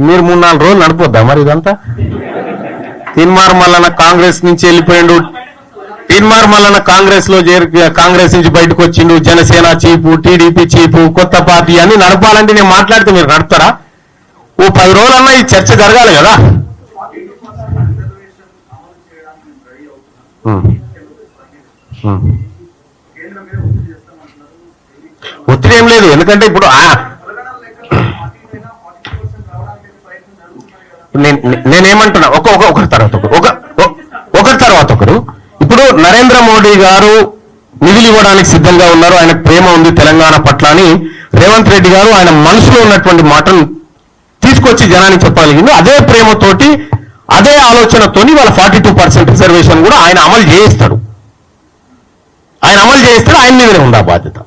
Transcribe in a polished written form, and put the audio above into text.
మీరు 3-4 రోజులు నడిపోద్దా మరి ఇదంతా? తీన్మార్ మల్లన్న కాంగ్రెస్ నుంచి వెళ్ళిపోయిండు, తీన్మార్ మల్లన్న కాంగ్రెస్ నుంచి బయటకు వచ్చిండు, జనసేన చీపు, టీడీపీ చీపు, కొత్త పార్టీ అని నడపాలంటే నేను మాట్లాడితే మీరు నడుపుతారా? ఓ 10 రోజులన్నా ఈ చర్చ జరగాలి కదా. ఒత్తిడి ఏం లేదు, ఎందుకంటే ఇప్పుడు నేనేమంటున్నా ఒకరి తర్వాత ఒకరు. ఇప్పుడు నరేంద్ర మోడీ గారు నిధులు ఇవ్వడానికి సిద్ధంగా ఉన్నారు, ఆయనకు ప్రేమ ఉంది తెలంగాణ పట్ల అని రేవంత్ రెడ్డి గారు ఆయన మనసులో ఉన్నటువంటి మాటను తీసుకొచ్చి జనానికి చెప్పగలిగింది. అదే ప్రేమతోటి అదే ఆలోచనతోని వాళ్ళ 42% రిజర్వేషన్ కూడా ఆయన అమలు చేయిస్తాడు. ఆయన మీదనే ఉంది ఆ బాధ్యత.